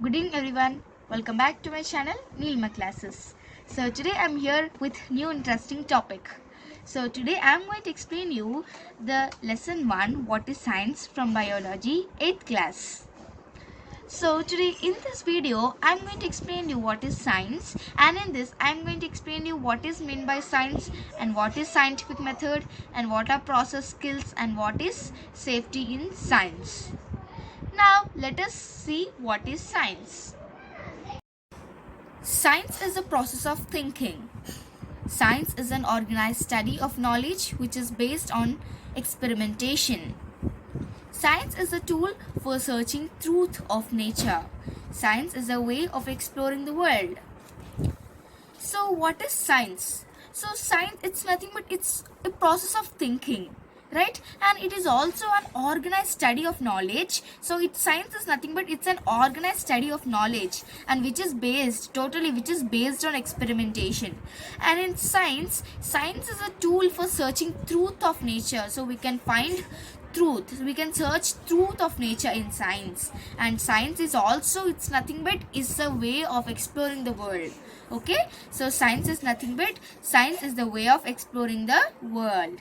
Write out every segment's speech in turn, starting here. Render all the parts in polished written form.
Good evening everyone. Welcome back to my channel Neelma Classes. So today I'm here with new interesting topic. So today I'm going to explain you the lesson 1 what is science from biology 8th class. So today in this video I'm going to explain you what is science, and in this I'm going to explain you what is meant by science and what is scientific method and what are process skills and what is safety in science. Now let us see what is science. Science is the process of thinking. Science is an organized study of knowledge which is based on experimentation. Science is a tool for searching truth of nature. Science is a way of exploring the world. So what is science? So science, it's nothing but it's a process of thinking, right? And it is also an organized study of knowledge. So science is nothing but it's an organized study of knowledge, and which is based on experimentation. And in science is a tool for searching truth of nature. So we can find truth, we can search truth of nature in science. And science is also, it's nothing but is a way of exploring the world. Okay, so science is the way of exploring the world.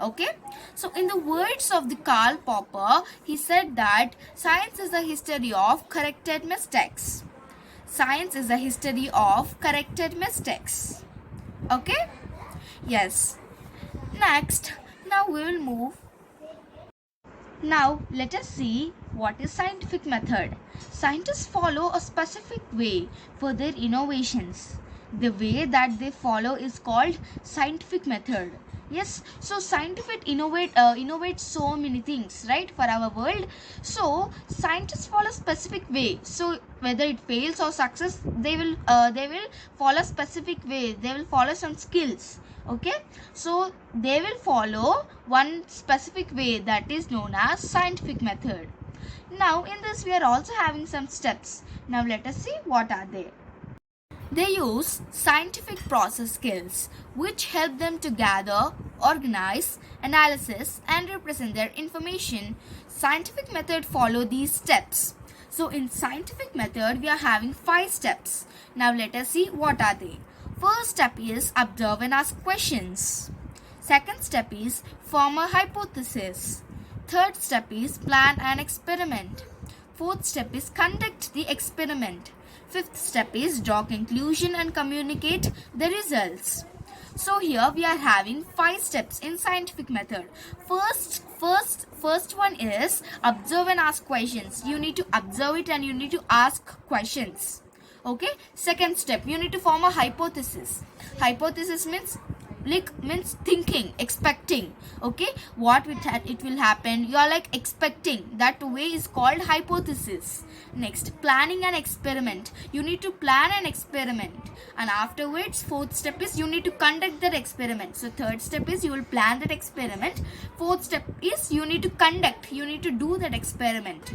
Okay, so in the words of the Karl Popper, he said that science is the history of corrected mistakes. Science is the history of corrected mistakes. Okay, yes. Next, now let us see what is scientific method. Scientists follow a specific way for their innovations. The way that they follow is called scientific method. Yes, so scientific innovate so many things, right, for our world. So scientists follow specific way. So whether it fails or success, they will follow specific way. They will follow some skills. Okay, so they will follow one specific way that is known as scientific method. Now in this we are also having some steps. Now let us see what are they. They use scientific process skills which help them to gather, organize, analysis and represent their information. Scientific method follow these steps. So in scientific method we are having 5 steps. Now let us see what are they. First step is observe and ask questions. Second step is form a hypothesis. Third step is plan an experiment. Fourth step is conduct the experiment. Fifth step is draw conclusion and communicate the results. So here we are having 5 steps in scientific method. First one is observe and ask questions. You need to observe it and you need to ask questions. Okay. Second step, you need to form a hypothesis. Hypothesis means thinking, expecting. Okay, what it will happen, you are like expecting. That way is called hypothesis. Next, planning an experiment. You need to plan an experiment, and afterwards fourth step is you need to conduct that experiment. So third step is you will plan that experiment. Fourth step is you need to conduct, you need to do that experiment.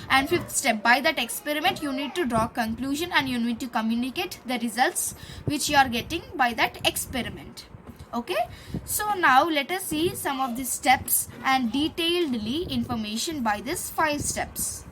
And fifth step, by that experiment you need to draw conclusion and you need to communicate the results which you are getting by that experiment. Okay, so now let us see some of the steps and detailedly information by these 5 steps.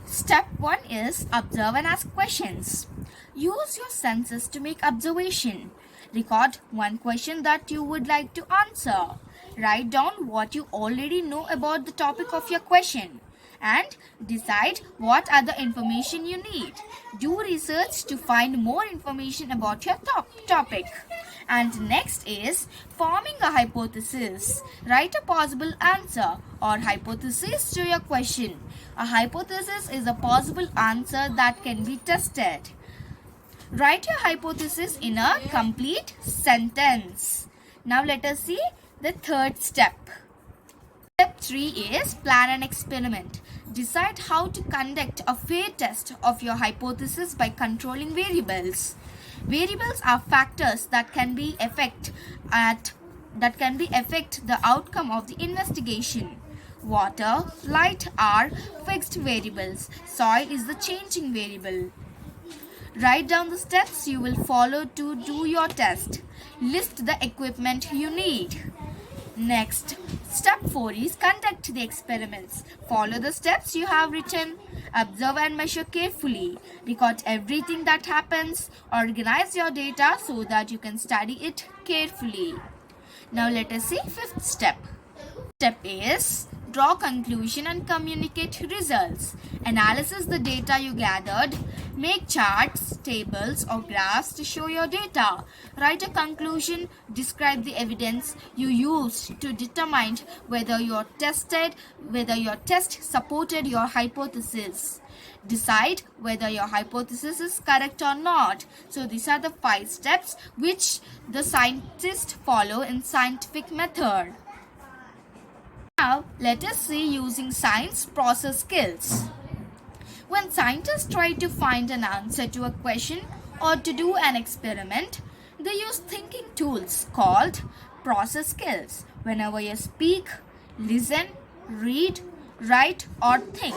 Step 1 is observe and ask questions. Use your senses to make observation. Record one question that you would like to answer. Write down what you already know about the topic of your question and decide what other information you need. Do research to find more information about your topic. And next is forming a hypothesis. Write a possible answer or hypothesis to your question. A hypothesis is a possible answer that can be tested. Write your hypothesis in a complete sentence. Now let us see the third step. Step 3 is plan an experiment. Decide how to conduct a fair test of your hypothesis by controlling variables. Variables are factors that can be affect the outcome of the investigation. Water, light are fixed variables. Soil is the changing variable. Write down the steps you will follow to do your test. List the equipment you need. Next, step 4 is conduct the experiments. Follow the steps you have written. Observe and measure carefully. Record everything that happens. Organize your data so that you can study it carefully. Now let us see fifth step. Step is draw conclusion and communicate results. Analyze the data you gathered. Make charts, tables or graphs to show your data. Write a conclusion. Describe the evidence you used to determine whether your test supported your hypothesis. Decide whether your hypothesis is correct or not. So these are the 5 steps which the scientists follow in scientific method. Now, let us see using science process skills. When scientists try to find an answer to a question or to do an experiment, they use thinking tools called process skills. Whenever you speak, listen, read, write or think.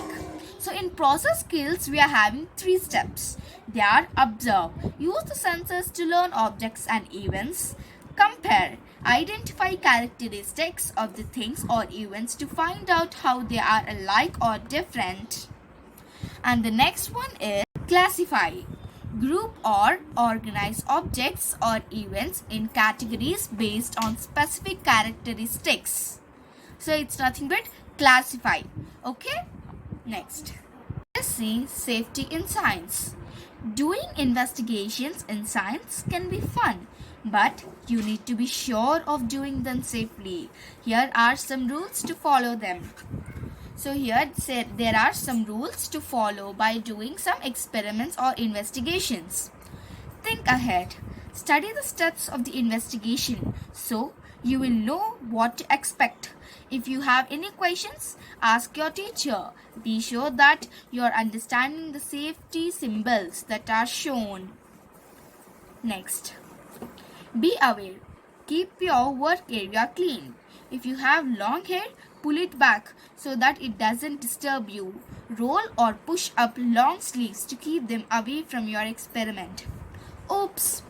So in process skills, we are having 3 steps. They are observe. Use the senses to learn objects and events. Compare. Identify characteristics of the things or events to find out how they are alike or different. And the next one is classify. Group or organize objects or events in categories based on specific characteristics. So it's nothing but classify. Okay? Next. Let's see safety in science. Doing investigations in science can be fun, but you need to be sure of doing them safely. Here are some rules to follow them. So here there are some rules to follow by doing some experiments or investigations. Think ahead. Study the steps of the investigation so you will know what to expect. If you have any questions, ask your teacher. Be sure that you are understanding the safety symbols that are shown. Next, be aware. Keep your work area clean. If you have long hair, pull it back so that it doesn't disturb you. Roll or push up long sleeves to keep them away from your experiment. Oops!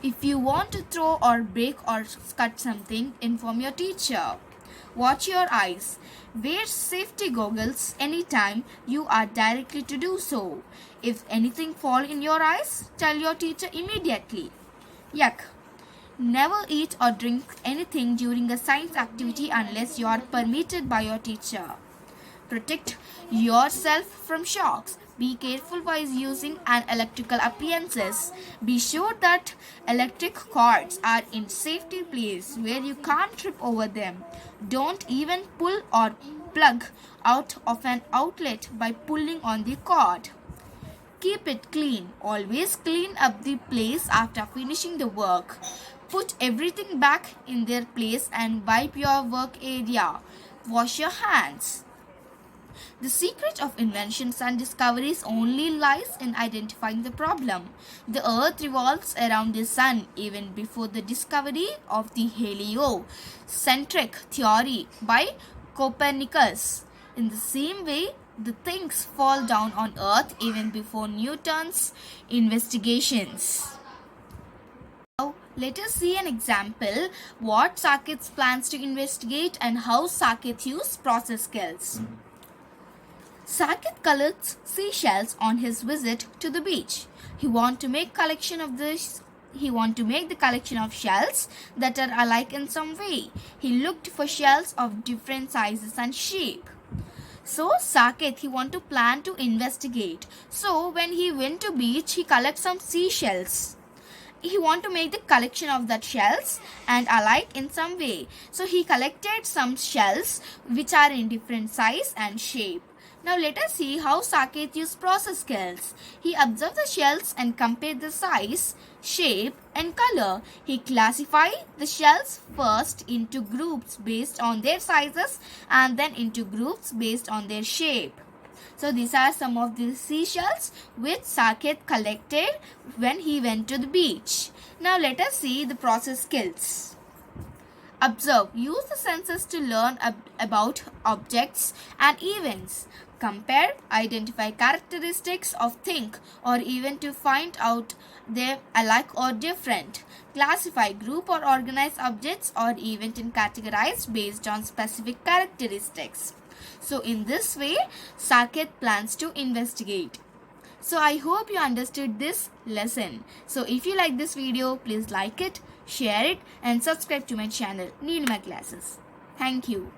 If you want to throw or break or cut something, inform your teacher. Watch your eyes. Wear safety goggles anytime you are directly to do so. If anything falls in your eyes, tell your teacher immediately. Yuck! Never eat or drink anything during a science activity unless you are permitted by your teacher. Protect yourself from shocks. Be careful while using an electrical appliances. Be sure that electric cords are in safety place where you can't trip over them. Don't even pull or plug out of an outlet by pulling on the cord. Keep it clean. Always clean up the place after finishing the work. Put everything back in their place and wipe your work area. Wash your hands. The secret of inventions and discoveries only lies in identifying the problem. The earth revolves around the sun even before the discovery of the heliocentric theory by Copernicus. In the same way, the things fall down on earth even before Newton's investigations. Now, let us see an example what Saket plans to investigate and how Saket uses process skills. Saket collects seashells on his visit to the beach. He wants to make the collection of shells that are alike in some way. He looked for shells of different sizes and shape. So Saket, he want to plan to investigate. So when he went to beach, he collect some seashells. He want to make the collection of that shells and alike in some way. So he collected some shells which are in different size and shape. Now let us see how Saket used process skills. He observed the shells and compared the size, shape and color. He classified the shells first into groups based on their sizes and then into groups based on their shape. So these are some of the seashells which Saket collected when he went to the beach. Now let us see the process skills. Observe. Use the senses to learn about objects and events. compare, identify characteristics of thing or event to find out they're alike or different, classify, group or organize objects or event and categorize based on specific characteristics. So in this way, Saket plans to investigate. So I hope you understood this lesson. So if you like this video, please like it, share it and subscribe to my channel Nilima Classes. Thank you.